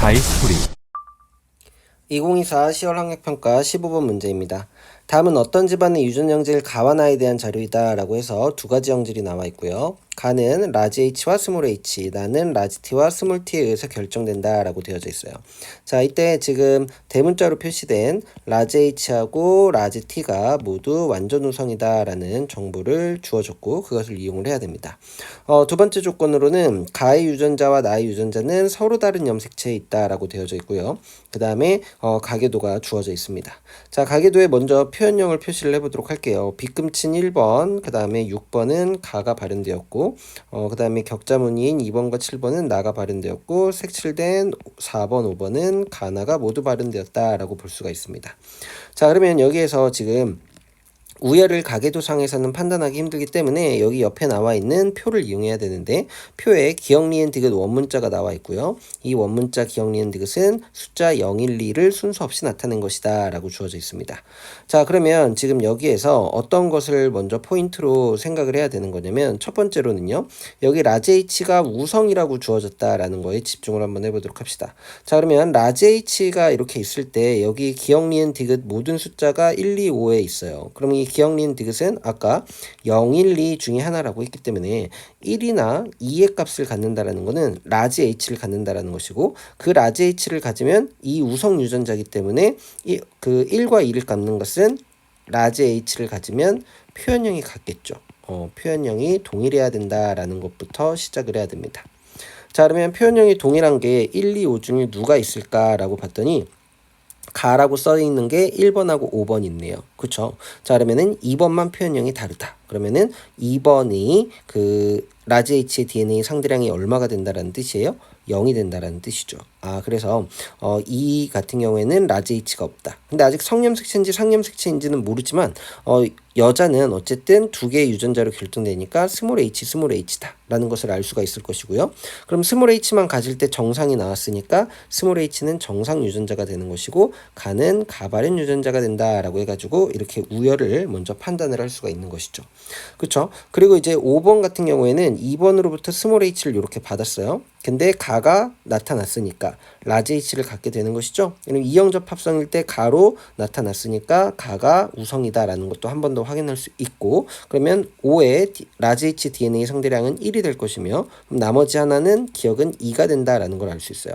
다이스토리 2024 10월 학력평가 15번 문제입니다. 다음은 어떤 집안의 유전형질 가와 나에 대한 자료이다 라고 해서 두 가지 형질이 나와 있고요. 가는 라지 H와 스몰 H, 나는 라지 T와 스몰 T에 의해서 결정된다 라고 되어져 있어요. 자, 이때 지금 대문자로 표시된 라지 H하고 라지 T가 모두 완전 우성이다 라는 정보를 주어줬고 그것을 이용을 해야 됩니다. 두 번째 조건으로는 가의 유전자와 나의 유전자는 서로 다른 염색체에 있다 라고 되어져 있고요. 그 다음에 가계도가 주어져 있습니다. 자, 가계도에 먼저 표현형을 표시를 해보도록 할게요. 빗금친 1번, 그 다음에 6번은 가가 발현되었고 그 다음에 격자무늬인 2번과 7번은 나가 발현되었고 색칠된 4번, 5번은 가나가 모두 발현되었다라고 볼 수가 있습니다. 자, 그러면 여기에서 지금 우열을 가계도상에서는 판단하기 힘들기 때문에 여기 옆에 나와 있는 표를 이용해야 되는데 표에 기역 리은 디귿 원문자가 나와 있고요. 이 원문자 기역 리은 디귿은 숫자 0, 1, 2를 순서 없이 나타낸 것이다 라고 주어져 있습니다. 자, 그러면 지금 여기에서 어떤 것을 먼저 포인트로 생각을 해야 되는 거냐면 첫 번째로는요. 여기 라지 H가 우성이라고 주어졌다라는 거에 집중을 한번 해보도록 합시다. 자, 그러면 라지 H가 이렇게 있을 때 여기 기역 리은 디귿 모든 숫자가 1, 2, 5에 있어요. 그러면 이 기역 리은 디귿은 아까 0, 1, 2 중에 하나라고 했기 때문에 1이나 2의 값을 갖는다라는 것은 라지 H를 갖는다라는 것이고 그 라지 H를 가지면 이 우성 유전자이기 때문에 그 1과 2를 갖는 것은 라지 H를 가지면 표현형이 같겠죠. 표현형이 동일해야 된다라는 것부터 시작을 해야 됩니다. 자, 그러면 표현형이 동일한 게 1, 2, 5 중에 누가 있을까라고 봤더니 가라고 써 있는 게 1번하고 5번 있네요. 그쵸? 자, 그러면은 2번만 표현형이 다르다. 그러면은 2번이 그 라지 H의 DNA 상대량이 얼마가 된다라는 뜻이에요? 0이 된다라는 뜻이죠. 그래서 이 같은 경우에는 라지 H가 없다. 근데 아직 성염색체인지 상염색체인지는 모르지만 여자는 어쨌든 두 개의 유전자로 결정되니까 스몰 H, 스몰 H다 라는 것을 알 수가 있을 것이고요. 그럼 스몰 H만 가질 때 정상이 나왔으니까 스몰 H는 정상 유전자가 되는 것이고 가는 가발현 유전자가 된다라고 해가지고 이렇게 우열을 먼저 판단을 할 수가 있는 것이죠. 그렇죠? 그리고 이제 5번 같은 경우에는 2번으로부터 스몰 H를 이렇게 받았어요. 근데 가가 나타났으니까 라지 H를 갖게 되는 것이죠. 그럼 이형접 합성일 때 가로 나타났으니까 가가 우성이다라는 것도 한 번 더 확인할 수 있고 그러면 5의 라지 H DNA 상대량은 1이 될 것이며 나머지 하나는 기억은 2가 된다라는 걸 알 수 있어요.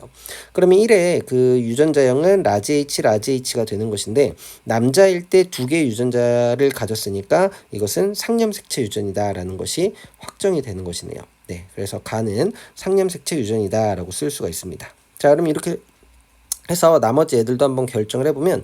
그러면 1의 그 유전자형은 라지 H, 라지 H가 되는 것인데 남자일 때 두 개의 유전자를 가졌으니까 이것은 상염색체 유전이다라는 것이 확정이 되는 것이네요. 네, 그래서 가는 상염색체 유전이다라고 쓸 수가 있습니다. 자, 그럼 이렇게 해서 나머지 애들도 한번 결정을 해보면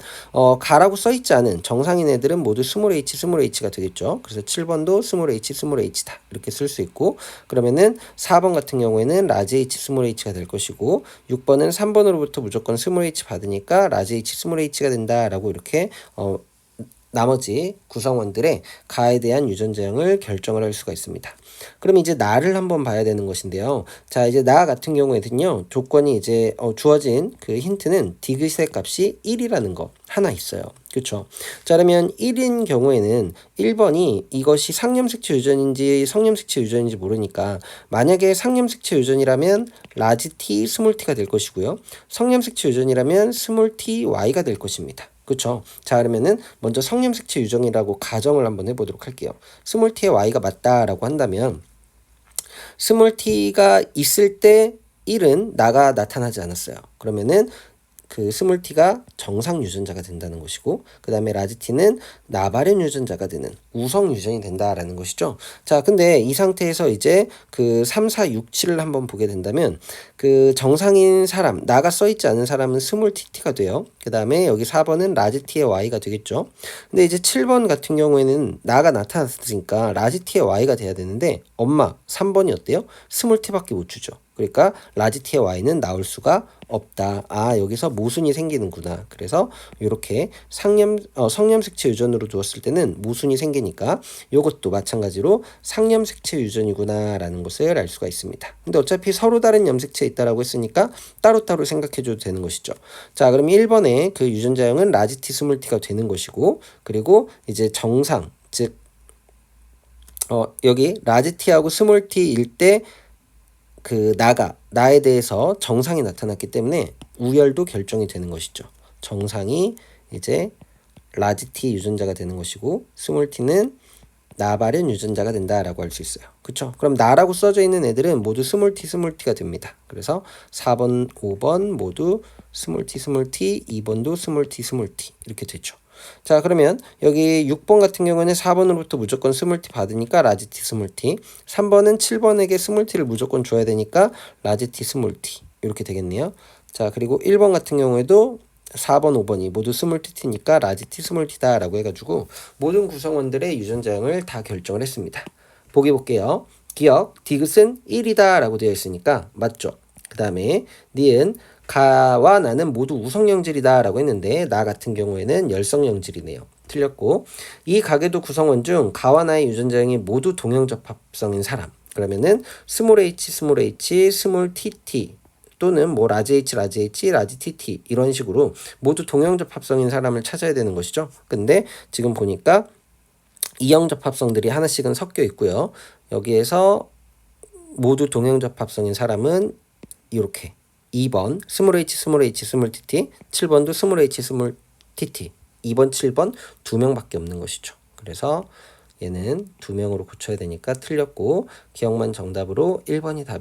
가라고 써있지 않은 정상인 애들은 모두 스몰 H, 스몰 H가 되겠죠. 그래서 7번도 스몰 H, 스몰 H다 이렇게 쓸 수 있고 그러면은 4번 같은 경우에는 라지 H, 스몰 H가 될 것이고 6번은 3번으로부터 무조건 스몰 H 받으니까 라지 H, 스몰 H가 된다라고 이렇게 나머지 구성원들의 가에 대한 유전자형을 결정을 할 수가 있습니다. 그럼 이제 나를 한번 봐야 되는 것인데요. 자, 이제 나 같은 경우에는요. 조건이 이제 주어진 그 힌트는 디귿의 값이 1이라는 거 하나 있어요. 그렇죠? 자, 그러면 1인 경우에는 1번이 이것이 상염색체 유전인지 성염색체 유전인지 모르니까 만약에 상염색체 유전이라면 라지 T, 스몰 T가 될 것이고요. 성염색체 유전이라면 스몰 T, Y가 될 것입니다. 그렇죠? 자, 그러면은 먼저 성염색체 유전이라고 가정을 한번 해보도록 할게요. 스몰 t의 y가 맞다라고 한다면 스몰 t가 있을 때 1은 나가 나타나지 않았어요. 그러면은 그 스몰 t가 정상 유전자가 된다는 것이고 그 다음에 라지 t는 나발현 유전자가 되는 우성 유전이 된다라는 것이죠. 자, 근데 이 상태에서 이제 그 3, 4, 6, 7을 한번 보게 된다면 그 정상인 사람, 나가 써있지 않은 사람은 스몰 tt가 돼요. 그 다음에 여기 4번은 라지 t의 y가 되겠죠. 근데 이제 7번 같은 경우에는 나가 나타났으니까 라지 t의 y가 돼야 되는데 엄마 3번이 어때요? 스몰 t밖에 못 주죠. 그러니까 라지 t의 y는 나올 수가 없다. 여기서 모순이 생기는구나. 그래서 이렇게 성염색체 유전으로 두었을 때는 모순이 생기니까 이것도 마찬가지로 상염색체 유전이구나 라는 것을 알 수가 있습니다. 근데 어차피 서로 다른 염색체에 있다라고 했으니까 따로따로 생각해 줘도 되는 것이죠. 자, 그럼 1번에 그 유전자형은 라지 T, 스몰 T가 되는 것이고 그리고 이제 정상 즉 여기 라지 T하고 스몰 T일 때 그 나가 나에 대해서 정상이 나타났기 때문에 우열도 결정이 되는 것이죠. 정상이 이제 라지 T 유전자가 되는 것이고 스몰 t는 나 발현 유전자가 된다라고 할 수 있어요. 그쵸? 그럼 나라고 써져 있는 애들은 모두 스몰 t가 됩니다. 그래서 4번, 5번 모두 스몰 t, 2번도 스몰 t 이렇게 되죠. 자, 그러면 여기 6번 같은 경우는 4번으로부터 무조건 스몰 t 받으니까 라지 t, 스몰 t. 3번은 7번에게 스몰 t를 무조건 줘야 되니까 라지 t, 스몰 t. 이렇게 되겠네요. 자, 그리고 1번 같은 경우에도 4번, 5번이 모두 스몰 t니까 라지 t, 스몰 t다라고 해가지고 모든 구성원들의 유전자형을 다 결정을 했습니다. 보기 볼게요. 기억, 디귿은 1이다 라고 되어 있으니까 맞죠? 그 다음에 니은, 가와 나는 모두 우성영질이다 라고 했는데 나 같은 경우에는 열성영질이네요. 틀렸고 이 가계도 구성원 중 가와 나의 유전자형이 모두 동형접합성인 사람 그러면은 스몰 h, 스몰 tt 또는 뭐 라지 h, 라지 tt 이런 식으로 모두 동형접합성인 사람을 찾아야 되는 것이죠. 근데 지금 보니까 이형접합성들이 하나씩은 섞여 있고요. 여기에서 모두 동형접합성인 사람은 이렇게 2번 스몰 h, 스몰 tt 7번도 스몰 h, 스몰 tt 2번, 7번 2명밖에 없는 것이죠. 그래서 얘는 2명으로 고쳐야 되니까 틀렸고 기억만 정답으로 1번이 답